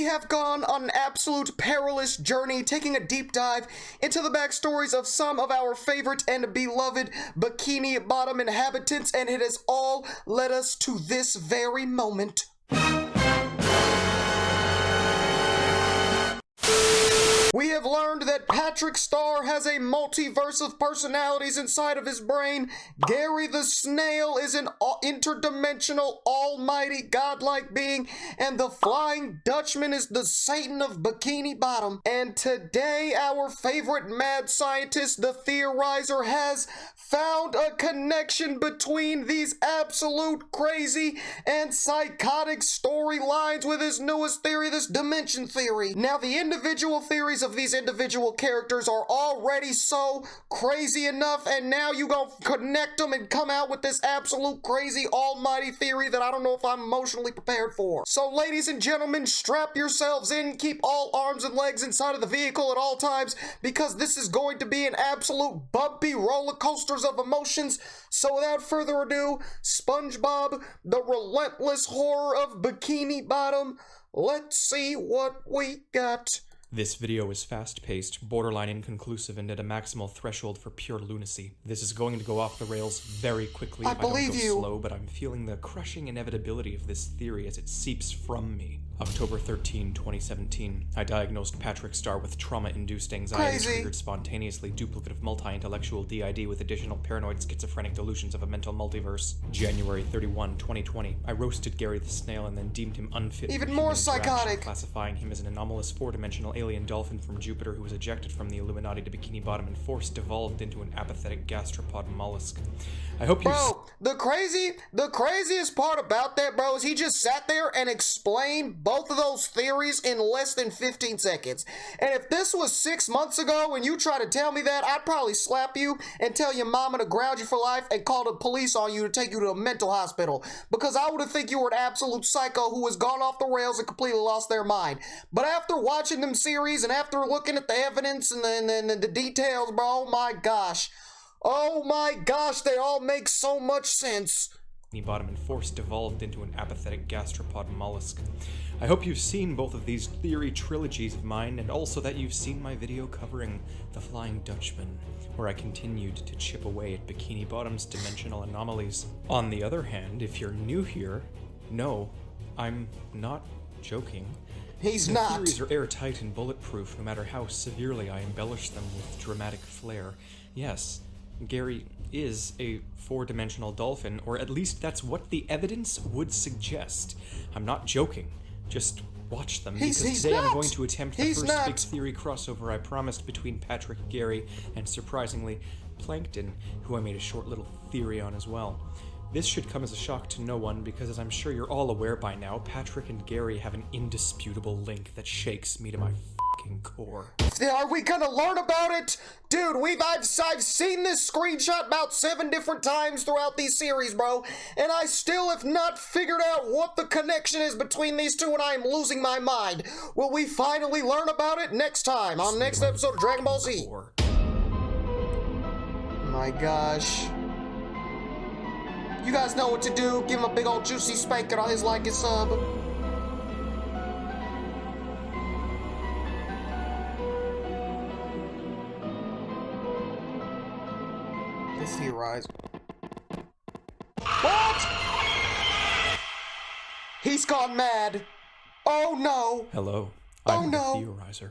have gone on an absolute perilous journey, taking a deep dive into the backstories of some of our favorite and beloved Bikini Bottom inhabitants, and it has all led us to this very moment. We have learned that Patrick Star has a multiverse of personalities inside of his brain. Gary the Snail is an interdimensional, almighty, godlike being. And the Flying Dutchman is the Satan of Bikini Bottom. And today, our favorite mad scientist, the Theorizer, has found a connection between these absolute crazy and psychotic storylines with his newest theory, this dimension theory. Now, the individual theories of these individual characters are already so crazy enough, and now you gonna connect them and come out with this absolute crazy almighty theory that I don't know if I'm emotionally prepared for. So ladies and gentlemen, strap yourselves in, keep all arms and legs inside of the vehicle at all times, because this is going to be an absolute bumpy roller coasters of emotions. So without further ado, Spongebob, the relentless horror of Bikini Bottom, let's see what we got. This video is fast-paced, borderline inconclusive, and at a maximal threshold for pure lunacy. This is going to go off the rails very quickly if I don't go slow, but I'm feeling the crushing inevitability of this theory as it seeps from me. October 13, 2017. I diagnosed Patrick Star with trauma-induced anxiety triggered spontaneously duplicative multi-intellectual DID with additional paranoid schizophrenic delusions of a mental multiverse. January 31, 2020. I roasted Gary the Snail and then deemed him unfit even more psychotic, classifying him as an anomalous four-dimensional alien dolphin from Jupiter who was ejected from the Illuminati to Bikini Bottom and force devolved into an apathetic gastropod mollusk. I hope you— Bro, the craziest part about that, bro, is he just sat there and explained both of those theories in less than 15 seconds. And if this was 6 months ago and you try to tell me that, I'd probably slap you and tell your mama to ground you for life and call the police on you to take you to a mental hospital. Because I would have think you were an absolute psycho who has gone off the rails and completely lost their mind. But after watching them series and after looking at the evidence and the details, bro, oh my gosh. Oh my gosh, they all make so much sense. Bottom and force devolved into an apathetic gastropod mollusk. I hope you've seen both of these theory trilogies of mine, and also that you've seen my video covering the Flying Dutchman, where I continued to chip away at Bikini Bottom's dimensional anomalies. On the other hand, if you're new here, no, I'm not joking. He's not. The theories are airtight and bulletproof, no matter how severely I embellish them with dramatic flair. Yes, Gary is a four-dimensional dolphin, or at least that's what the evidence would suggest. I'm not joking. Just watch them, because today I'm going to attempt the first big theory crossover I promised between Patrick, Gary, and surprisingly, Plankton, who I made a short little theory on as well. This should come as a shock to no one, because as I'm sure you're all aware by now, Patrick and Gary have an indisputable link that shakes me to my fucking core. Are we gonna learn about it? Dude, I've seen this screenshot about 7 different times throughout these series, bro, and I still have not figured out what the connection is between these two, and I am losing my mind. Will we finally learn about it next time on the next episode of Dragon Ball Z? My gosh. You guys know what to do. Give him a big old juicy spanking on his like and sub. The Theorizer. What? He's gone mad. Oh no. Hello. I'm the Theorizer.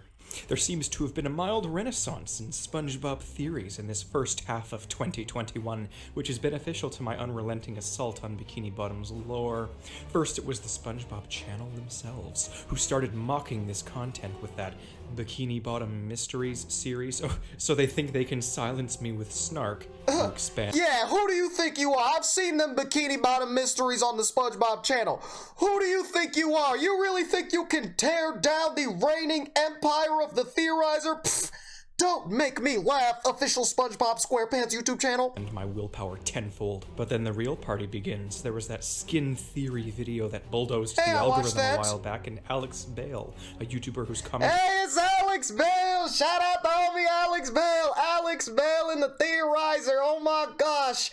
There seems to have been a mild renaissance in Spongebob theories in this first half of 2021, which is beneficial to my unrelenting assault on Bikini Bottom's lore. First, it was the Spongebob channel themselves, who started mocking this content with that Bikini Bottom Mysteries series, so they think they can silence me with snark and expand. Yeah, who do you think you are? I've seen them Bikini Bottom Mysteries on the Spongebob channel. Who do you think you are? You really think you can tear down the reigning empire of the Theorizer? Pfft, don't make me laugh, official SpongeBob SquarePants YouTube channel. And my willpower tenfold. But then the real party begins. There was that skin theory video that bulldozed the algorithm a while back, and Alex Bale, a YouTuber who's commented— Hey, it's Alex Bale! Shout out to homie Alex Bale! Alex Bale and the Theorizer, oh my gosh!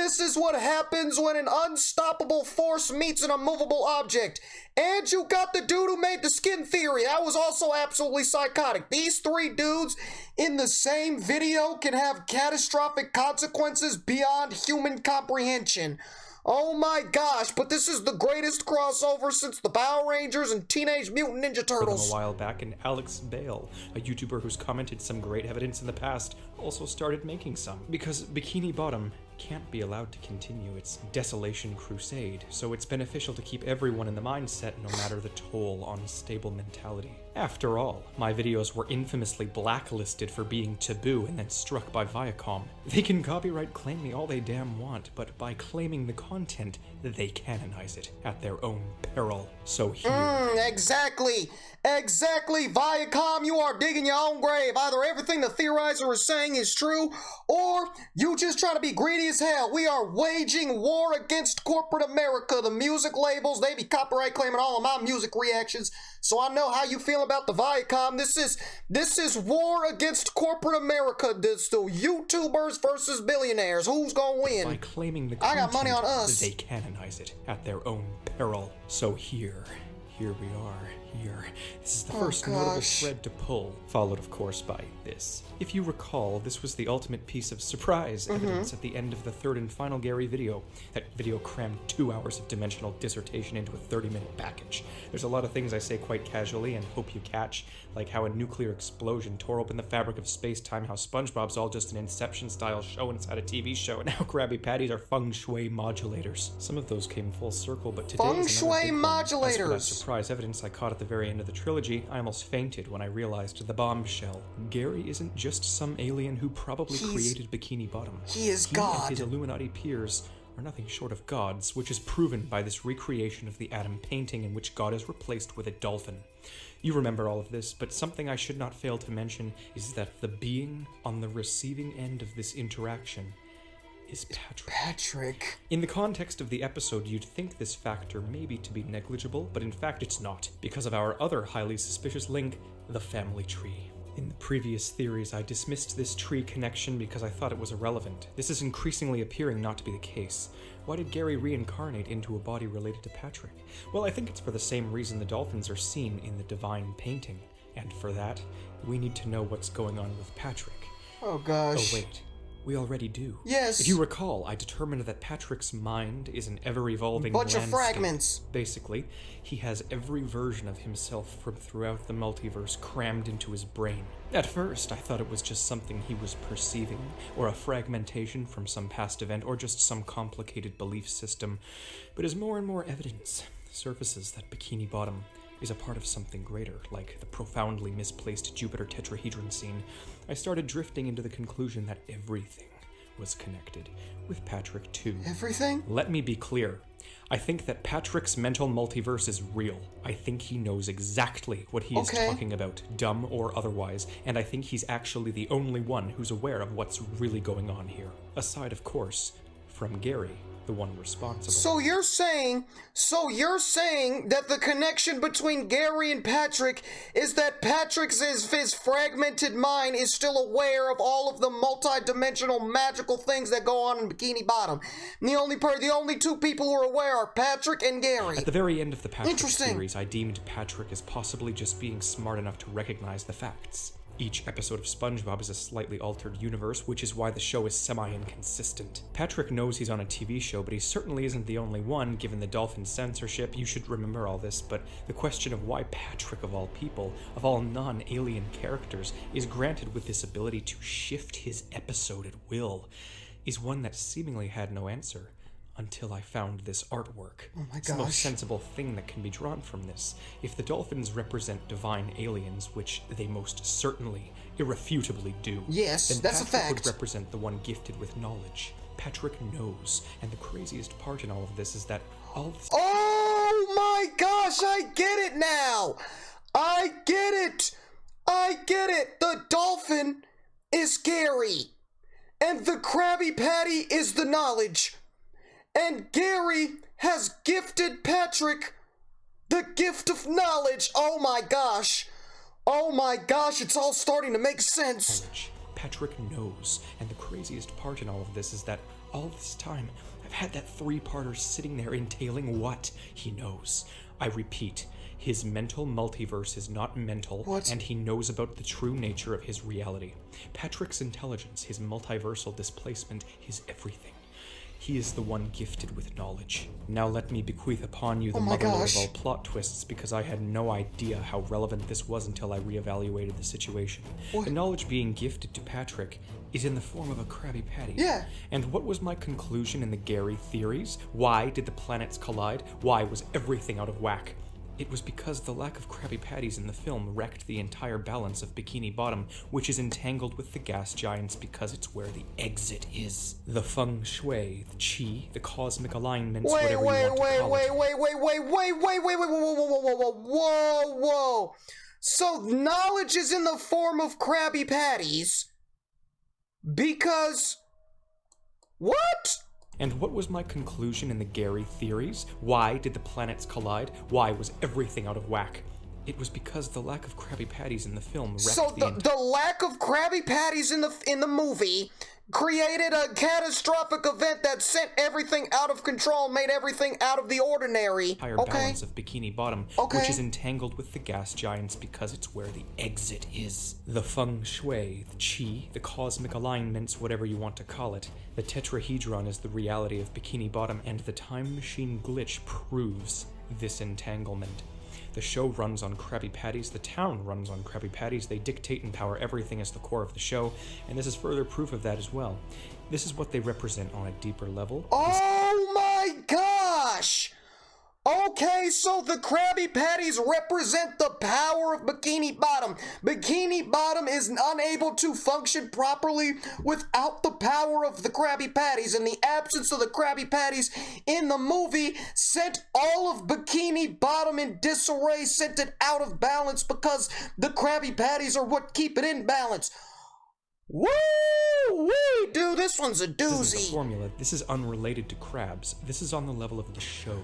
This is what happens when an unstoppable force meets an immovable object. And you got the dude who made the skin theory. That was also absolutely psychotic. These three dudes in the same video can have catastrophic consequences beyond human comprehension. Oh my gosh, but this is the greatest crossover since the Power Rangers and Teenage Mutant Ninja Turtles. A while back, and Alex Bale, a YouTuber who's commented some great evidence in the past, also started making some. Because Bikini Bottom can't be allowed to continue its desolation crusade, so it's beneficial to keep everyone in the mindset no matter the toll on stable mentality. After all, my videos were infamously blacklisted for being taboo and then struck by Viacom. They can copyright claim me all they damn want, but by claiming the content, they canonize it at their own peril. So here... Exactly! Exactly, Viacom, you are digging your own grave. Either everything the Theorizer is saying is true, or you just trying to be greedy as hell. We are waging war against corporate America. The music labels, they be copyright claiming all of my music reactions, so I know how you feel about the Viacom. This is war against corporate America. This the YouTubers versus billionaires. Who's gonna win? By claiming the I got content, money on us. They canonize it at their own peril. So here we are. This is the first notable thread to pull, followed of course by this. If you recall, this was the ultimate piece of surprise evidence at the end of the third and final Gary video. That video crammed 2 hours of dimensional dissertation into a 30-minute package. There's a lot of things I say quite casually and hope you catch, like how a nuclear explosion tore open the fabric of space-time, how Spongebob's all just an Inception-style show inside a TV show, and how Krabby Patties are feng shui modulators. Some of those came full circle, but today feng shui modulators. As for that surprise evidence I caught at the very end of the trilogy, I almost fainted when I realized the bombshell. Gary isn't just some alien who probably created Bikini Bottom. He is God. And his Illuminati peers are nothing short of gods, which is proven by this recreation of the Adam painting in which God is replaced with a dolphin. You remember all of this, but something I should not fail to mention is that the being on the receiving end of this interaction is Patrick. In the context of the episode, you'd think this factor may be to be negligible, but in fact it's not, because of our other highly suspicious link, the family tree. In the previous theories, I dismissed this tree connection because I thought it was irrelevant. This is increasingly appearing not to be the case. Why did Gary reincarnate into a body related to Patrick? Well, I think it's for the same reason the dolphins are seen in the divine painting. And for that, we need to know what's going on with Patrick. Oh gosh. Oh wait. We already do. Yes. If you recall, I determined that Patrick's mind is an ever-evolving bunch landscape. of fragments. Basically, he has every version of himself from throughout the multiverse crammed into his brain. At first, I thought it was just something he was perceiving, or a fragmentation from some past event, or just some complicated belief system. But as more and more evidence surfaces that Bikini Bottom is a part of something greater, like the profoundly misplaced Jupiter tetrahedron scene, I started drifting into the conclusion that everything was connected, with Patrick too. Everything? Let me be clear. I think that Patrick's mental multiverse is real. I think he knows exactly what he is talking about, dumb or otherwise, and I think he's actually the only one who's aware of what's really going on here. Aside, of course, from Gary, the one responsible. So you're saying that the connection between Gary and Patrick is that Patrick's his fragmented mind is still aware of all of the multi-dimensional magical things that go on in Bikini Bottom. And the only two people who are aware are Patrick and Gary. At the very end of the Patrick series, I deemed Patrick as possibly just being smart enough to recognize the facts. Each episode of Spongebob is a slightly altered universe, which is why the show is semi-inconsistent. Patrick knows he's on a TV show, but he certainly isn't the only one, given the dolphin censorship. You should remember all this, but the question of why Patrick, of all people, of all non-alien characters, is granted with this ability to shift his episode at will, is one that seemingly had no answer. Until I found this artwork. Oh my gosh. It's the most sensible thing that can be drawn from this. If the dolphins represent divine aliens, which they most certainly, irrefutably do, yes, then that's Patrick a fact. would represent the one gifted with knowledge. Patrick knows, and the craziest part in all of this is that all this— Oh my gosh, I get it now! I get it! The dolphin is Gary, and the Krabby Patty is the knowledge. And Gary has gifted Patrick the gift of knowledge. Oh my gosh, it's all starting to make sense. Patrick knows, and the craziest part in all of this is that All this time, I've had that three-parter sitting there entailing what he knows. I repeat, his mental multiverse is not mental, and he knows about the true nature of his reality. Patrick's intelligence, his multiversal displacement, his everything. He is the one gifted with knowledge. Now let me bequeath upon you the motherlode of all plot twists, because I had no idea how relevant this was until I reevaluated the situation. The knowledge being gifted to Patrick is in the form of a Krabby Patty. Yeah. And what was my conclusion in the Gary theories? Why did the planets collide? Why was everything out of whack? It was because the lack of Krabby Patties in the film wrecked the entire balance of Bikini Bottom, which is entangled with the gas giants because it's where the exit is. The feng shui, the chi, the cosmic alignments, whatever you want to call it. Whoa. So knowledge is in the form of Krabby Patties because... What? And what was my conclusion in the Gary theories? Why did the planets collide? Why was everything out of whack? It was because the lack of Krabby Patties in the film wrecked the lack of Krabby Patties in the movie created a catastrophic event that sent everything out of control, made everything out of the ordinary. Entire balance of Bikini Bottom, which is entangled with the gas giants because it's where the exit is. The feng shui, the chi, the cosmic alignments, whatever you want to call it. The tetrahedron is the reality of Bikini Bottom, and the time machine glitch proves this entanglement. The show runs on Krabby Patties, the town runs on Krabby Patties, they dictate and power everything as the core of the show, and this is further proof of that as well. This is what they represent on a deeper level. Oh my gosh! Okay, so the Krabby Patties represent the power of Bikini Bottom. Bikini Bottom is unable to function properly without the power of the Krabby Patties, and the absence of the Krabby Patties in the movie sent all of Bikini Bottom in disarray, sent it out of balance because the Krabby Patties are what keep it in balance. Woo-wee, dude, this one's a doozy. This isn't the formula. This is unrelated to crabs. This is on the level of the show,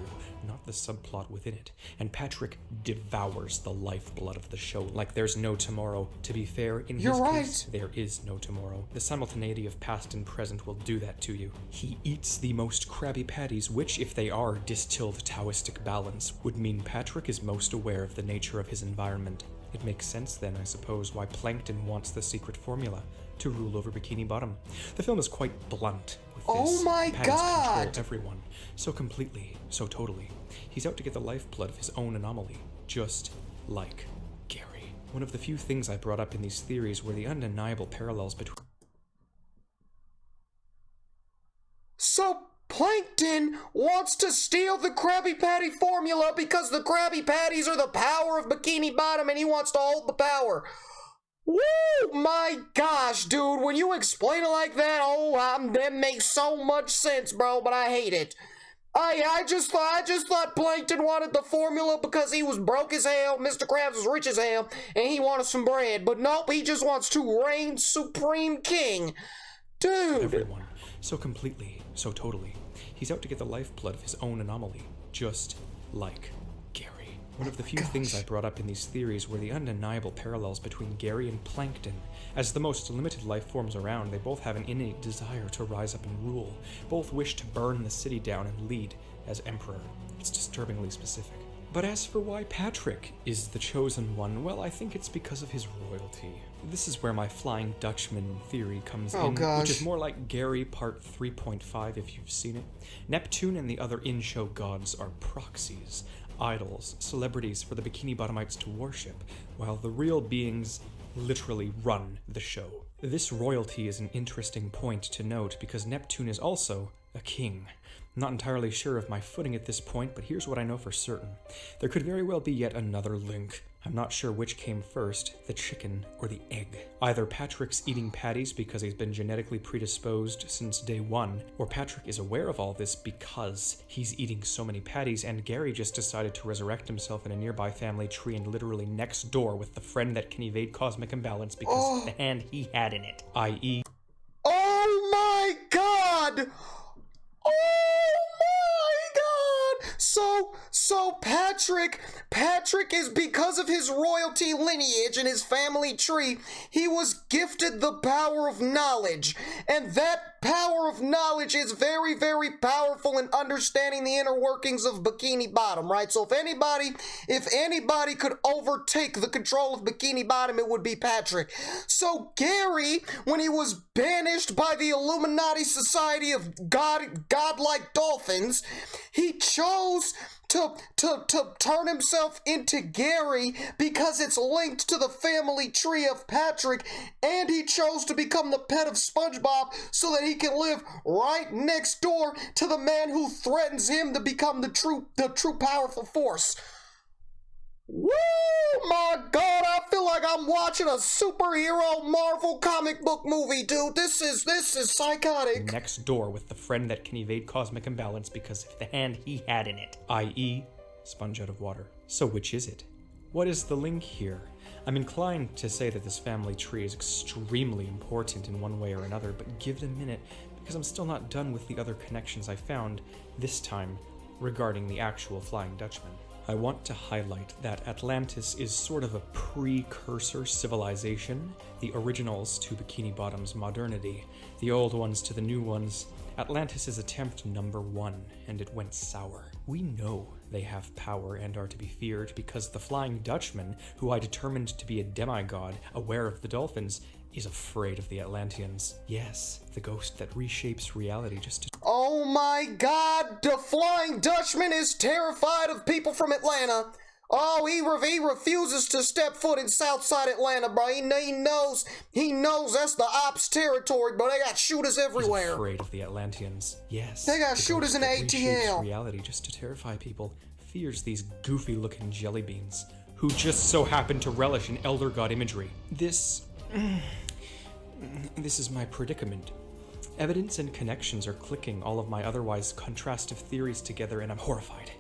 not the subplot within it. And Patrick devours the lifeblood of the show like there's no tomorrow. To be fair, in his case, there is no tomorrow. The simultaneity of past and present will do that to you. He eats the most Krabby Patties, which, if they are distilled Taoistic balance, would mean Patrick is most aware of the nature of his environment. It makes sense then, I suppose, why Plankton wants the secret formula to rule over Bikini Bottom. The film is quite blunt with this. Oh my God! Control everyone, so completely, so totally. He's out to get the lifeblood of his own anomaly, just like Gary. One of the few things I brought up in these theories were the undeniable parallels between... So Plankton wants to steal the Krabby Patty formula because the Krabby Patties are the power of Bikini Bottom and he wants to hold the power. Woo! My gosh, dude, when you explain it like that, that makes so much sense, bro, but I hate it. I just thought Plankton wanted the formula because he was broke as hell, Mr. Krabs was rich as hell, and he wanted some bread. But nope, he just wants to reign supreme king. Dude. Everyone, so completely, so totally. He's out to get the lifeblood of his own anomaly, just like Gary. One of the few things I brought up in these theories were the undeniable parallels between Gary and Plankton. As the most limited life forms around, they both have an innate desire to rise up and rule. Both wish to burn the city down and lead as emperor. It's disturbingly specific. But as for why Patrick is the chosen one, well, I think it's because of his royalty. This is where my Flying Dutchman theory comes in, which is more like Gary Part 3.5 if you've seen it. Neptune and the other in-show gods are proxies, idols, celebrities for the Bikini Bottomites to worship, while the real beings literally run the show. This royalty is an interesting point to note because Neptune is also a king. I'm not entirely sure of my footing at this point, but here's what I know for certain. There could very well be yet another link. I'm not sure which came first, the chicken or the egg. Either Patrick's eating patties because he's been genetically predisposed since day one, or Patrick is aware of all this because he's eating so many patties, and Gary just decided to resurrect himself in a nearby family tree and literally next door with the friend that can evade cosmic imbalance because of the hand he had in it, i.e. Oh my God! Oh my God! So Patrick is, because of his royalty lineage and his family tree, he was gifted the power of knowledge, and that that power of knowledge is very, very powerful in understanding the inner workings of Bikini Bottom, right? So if anybody could overtake the control of Bikini Bottom, it would be Patrick. So Gary, when he was banished by the Illuminati Society of godlike dolphins, he chose to turn himself into Gary because it's linked to the family tree of Patrick, and he chose to become the pet of Spongebob so that he can live right next door to the man who threatens him to become the true powerful force. Woo! My God, I feel like I'm watching a superhero Marvel comic book movie, dude. This is psychotic. Next door with the friend that can evade cosmic imbalance because of the hand he had in it, i.e., sponge out of water. So which is it? What is the link here? I'm inclined to say that this family tree is extremely important in one way or another, but give it a minute because I'm still not done with the other connections I found, this time regarding the actual Flying Dutchman. I want to highlight that Atlantis is sort of a precursor civilization, the originals to Bikini Bottom's modernity, the old ones to the new ones. Atlantis is attempt number 1, and it went sour. We know they have power and are to be feared because the Flying Dutchman, who I determined to be a demigod, aware of the dolphins, is afraid of the Atlanteans. Yes, the ghost that reshapes reality just to— Oh my God, the Flying Dutchman is terrified of people from Atlanta. Oh, he refuses to step foot in Southside Atlanta, bro. He knows that's the ops territory, but they got shooters everywhere. He's afraid of the Atlanteans. Yes, they got shooters in the ATL. Reality just to terrify people. Fears these goofy-looking jelly beans, who just so happen to relish in elder god imagery. This is my predicament. Evidence and connections are clicking all of my otherwise contrastive theories together, and I'm horrified,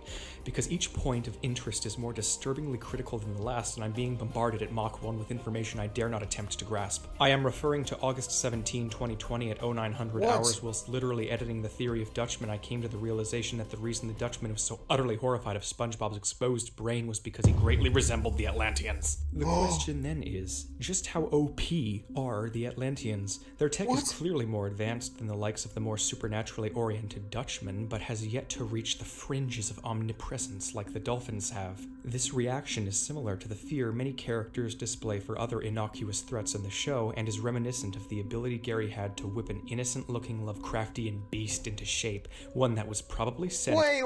because each point of interest is more disturbingly critical than the last, and I'm being bombarded at Mach 1 with information I dare not attempt to grasp. I am referring to August 17, 2020 at 0900 hours. Whilst literally editing the theory of Dutchman, I came to the realization that the reason the Dutchman was so utterly horrified of SpongeBob's exposed brain was because he greatly resembled the Atlanteans. The question then is, just how OP are the Atlanteans? Their tech is clearly more advanced than the likes of the more supernaturally oriented Dutchman, but has yet to reach the fringes of omnipresence like the dolphins have. This reaction is similar to the fear many characters display for other innocuous threats in the show, and is reminiscent of the ability Gary had to whip an innocent-looking Lovecraftian beast into shape, one that was probably sent— Wait.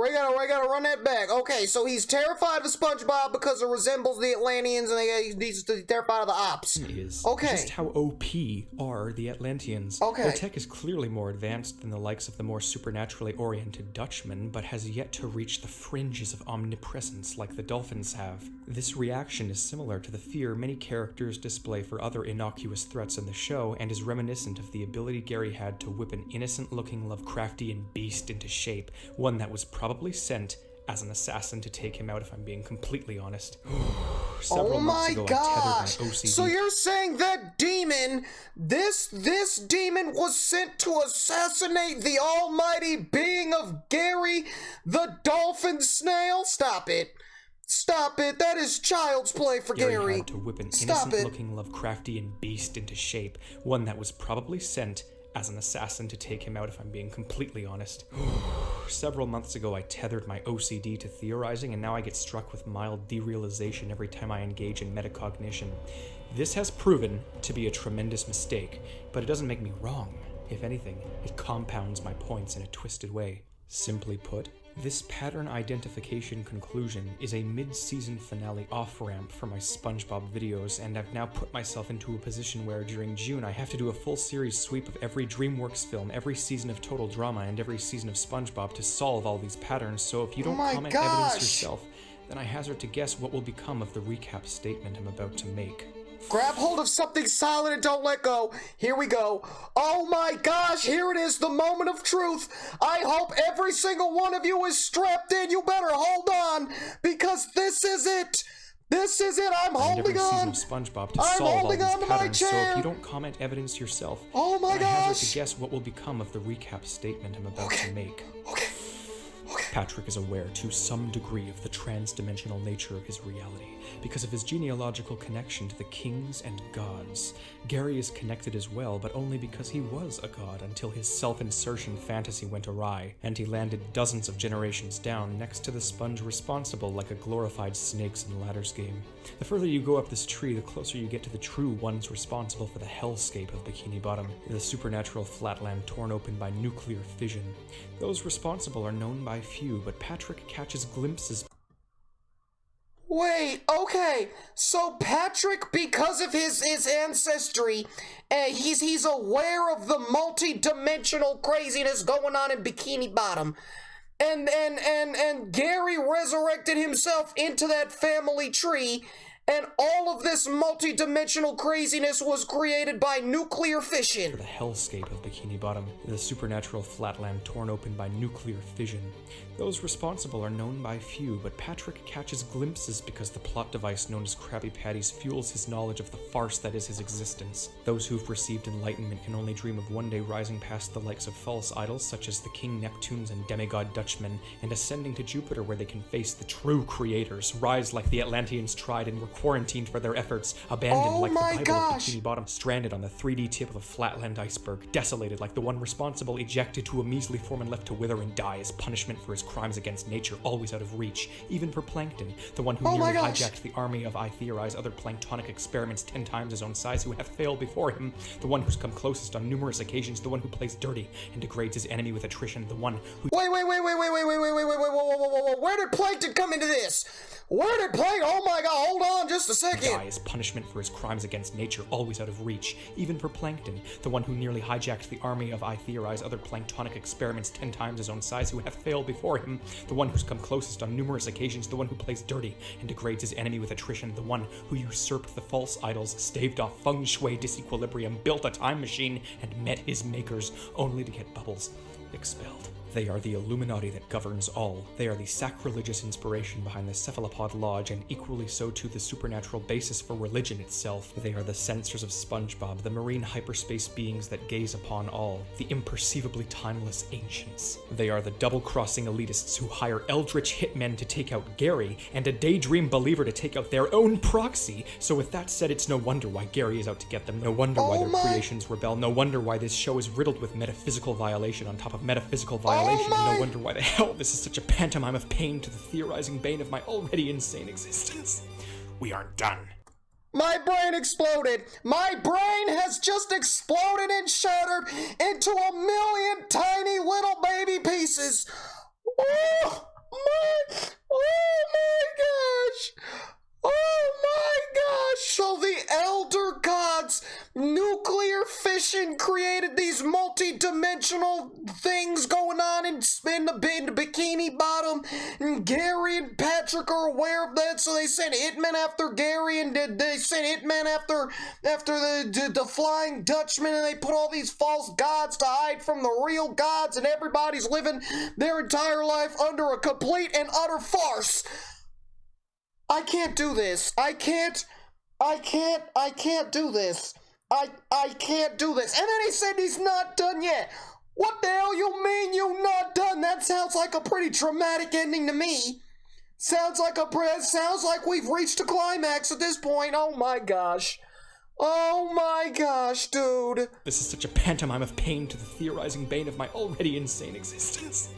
We gotta run that back. Okay, so he's terrified of SpongeBob because it resembles the Atlanteans, and he's terrified of the ops. Okay. Just how OP are the Atlanteans? Okay. Their tech is clearly more advanced than the likes of the more supernaturally oriented Dutchman, but has yet to reach the fringes of omnipresence like the dolphins have. This reaction is similar to the fear many characters display for other innocuous threats in the show, and is reminiscent of the ability Gary had to whip an innocent-looking Lovecraftian beast into shape, one that was probably sent as an assassin to take him out, if I'm being completely honest. Several months ago, I tethered my OCD. So you're saying that demon, this demon was sent to assassinate the almighty being of Gary, the dolphin snail? Stop it. That is child's play for Gary. Had to whip an innocent-looking Lovecraftian beast into shape, one that was probably sent as an assassin to take him out, if I'm being completely honest. Several months ago, I tethered my OCD to theorizing, and now I get struck with mild derealization every time I engage in metacognition. This has proven to be a tremendous mistake, but it doesn't make me wrong. If anything, it compounds my points in a twisted way. Simply put, this pattern identification conclusion is a mid-season finale off-ramp for my SpongeBob videos, and I've now put myself into a position where during June I have to do a full series sweep of every DreamWorks film, every season of Total Drama, and every season of SpongeBob to solve all these patterns, so if you don't comment evidence yourself, then I hazard to guess what will become of the recap statement I'm about to make. Grab hold of something solid and don't let go. Here we go. Oh my gosh, here it is, the moment of truth. I hope every single one of you is strapped in. You better hold on, because this is it. I'm holding on. Every season of SpongeBob to solve all these patterns, so if you don't comment evidence yourself, I hazard to guess what will become of the recap statement I'm about to make. Okay. Patrick is aware to some degree of the trans-dimensional nature of his reality because of his genealogical connection to the kings and gods. Gary is connected as well, but only because he was a god until his self-insertion fantasy went awry, and he landed dozens of generations down next to the sponge responsible like a glorified snakes and ladders game. The further you go up this tree, the closer you get to the true ones responsible for the hellscape of Bikini Bottom, the supernatural flatland torn open by nuclear fission. Those responsible are known by few, but Patrick catches glimpses. Wait, okay, so Patrick, because of his ancestry, he's aware of the multi-dimensional craziness going on in Bikini Bottom. And Gary resurrected himself into that family tree, and all of this multi-dimensional craziness was created by nuclear fission. For the hellscape of Bikini Bottom, the supernatural flatland torn open by nuclear fission. Those responsible are known by few, but Patrick catches glimpses because the plot device known as Krabby Patties fuels his knowledge of the farce that is his existence. Those who've received enlightenment can only dream of one day rising past the likes of false idols such as the King Neptunes and demigod Dutchmen, and ascending to Jupiter where they can face the true creators, rise like the Atlanteans tried and were quarantined for their efforts, abandoned like the Bible of Bikini Bottom, stranded on the 3D tip of a flatland iceberg, desolated like the one responsible, ejected to a measly form and left to wither and die as punishment for his crimes against nature, always out of reach, even for Plankton, the one who nearly hijacked the army of I Theorize other planktonic experiments 10 times his own size who have failed before him, the one who's come closest on numerous occasions, the one who plays dirty and degrades his enemy with attrition, the one who— Wait, where did Plankton come into this? Where did Plankton— oh my god, hold on just a second. Die as punishment for his crimes against nature, always out of reach, even for Plankton, the one who nearly hijacked the army of I Theorize other planktonic experiments 10 times his own size who have failed before him, the one who's come closest on numerous occasions, the one who plays dirty and degrades his enemy with attrition, the one who usurped the false idols, staved off feng shui disequilibrium, built a time machine, and met his makers, only to get Bubbles expelled. They are the Illuminati that governs all. They are the sacrilegious inspiration behind the Cephalopod Lodge, and equally so too the supernatural basis for religion itself. They are the censors of Spongebob, the marine hyperspace beings that gaze upon all, the imperceivably timeless ancients. They are the double-crossing elitists who hire eldritch hitmen to take out Gary, and a daydream believer to take out their own proxy. So with that said, it's no wonder why Gary is out to get them, no wonder why their creations rebel, no wonder why this show is riddled with metaphysical violation on top of metaphysical violation. No wonder why the hell this is such a pantomime of pain to the theorizing bane of my already insane existence. We aren't done. My brain exploded. My brain has just exploded and shattered into a million tiny little baby pieces. Oh my gosh. Oh my gosh! So the Elder Gods, nuclear fission, created these multi-dimensional things going on in the Bikini Bottom, and Gary and Patrick are aware of that, so they sent hitmen after Gary, and they sent hitmen after the Flying Dutchman, and they put all these false gods to hide from the real gods, and everybody's living their entire life under a complete and utter farce. I can't do this. I can't do this. I can't do this. And then he said he's not done yet. What the hell you mean you not done? That sounds like a pretty traumatic ending to me. Sounds like we've reached a climax at this point. Oh my gosh. Oh my gosh, dude. This is such a pantomime of pain to the theorizing bane of my already insane existence.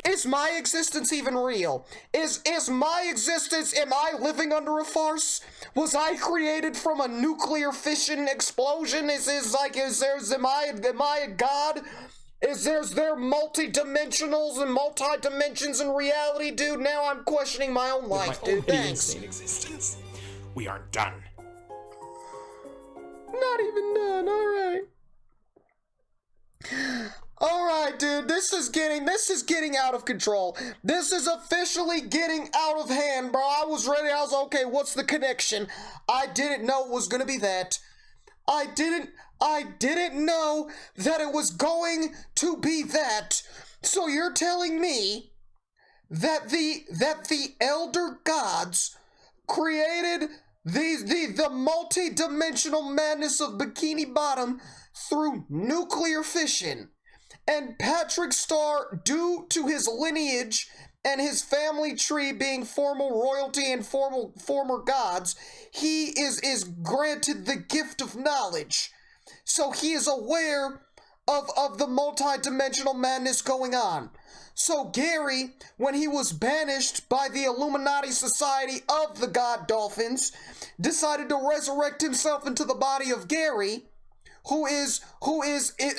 Is my existence even real? Is my existence, am I living under a farce? Was I created from a nuclear fission explosion? Am I a god? Is there multi-dimensionals and multi-dimensions in reality, dude? Now I'm questioning my own life, dude. Thanks. Insane existence. We aren't done. Not even done, alright. Alright, dude, this is getting out of control. This is officially getting out of hand, bro. I was ready, okay, what's the connection? I didn't know it was gonna be that. I didn't know that it was going to be that. So you're telling me that the Elder Gods created the multi-dimensional madness of Bikini Bottom through nuclear fission. And Patrick Star, due to his lineage and his family tree being formal royalty and former gods, he is granted the gift of knowledge. So he is aware of the multi-dimensional madness going on. So Gary, when he was banished by the Illuminati Society of the God Dolphins, decided to resurrect himself into the body of Gary, who is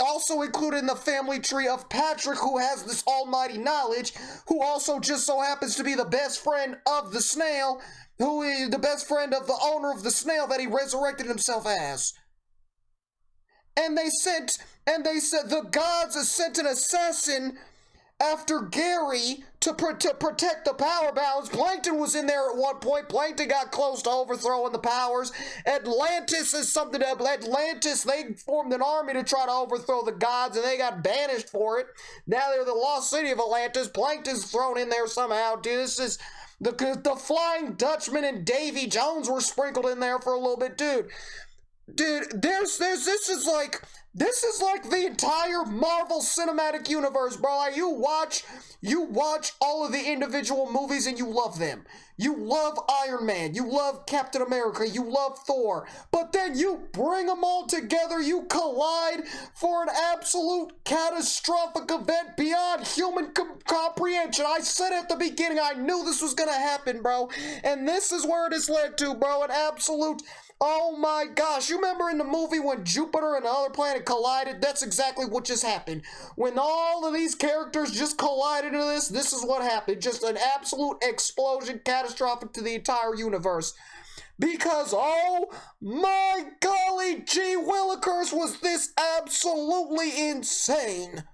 also included in the family tree of Patrick, who has this almighty knowledge, who also just so happens to be the best friend of the snail, who is the best friend of the owner of the snail that he resurrected himself as. And they said the gods sent an assassin after Gary to protect the power balance. Plankton was in there at one point. Plankton got close to overthrowing the powers. Atlantis is something that Atlantis, they formed an army to try to overthrow the gods, and they got banished for it. Now they're the lost city of Atlantis. Plankton's thrown in there somehow. Dude, this is the Flying Dutchman and Davy Jones were sprinkled in there for a little bit, dude. This is like the entire Marvel Cinematic Universe, bro. Like, you watch all of the individual movies and you love them. You love Iron Man, you love Captain America, you love Thor, but then you bring them all together, you collide for an absolute catastrophic event beyond human comprehension. I said at the beginning, I knew this was gonna happen, bro, and this is where it has led to, bro, an absolute... Oh my gosh, you remember in the movie when Jupiter and the other planet collided? That's exactly what just happened. When all of these characters just collided into this is what happened. Just an absolute explosion, catastrophic to the entire universe. Because, oh my golly gee willikers, was this absolutely insane.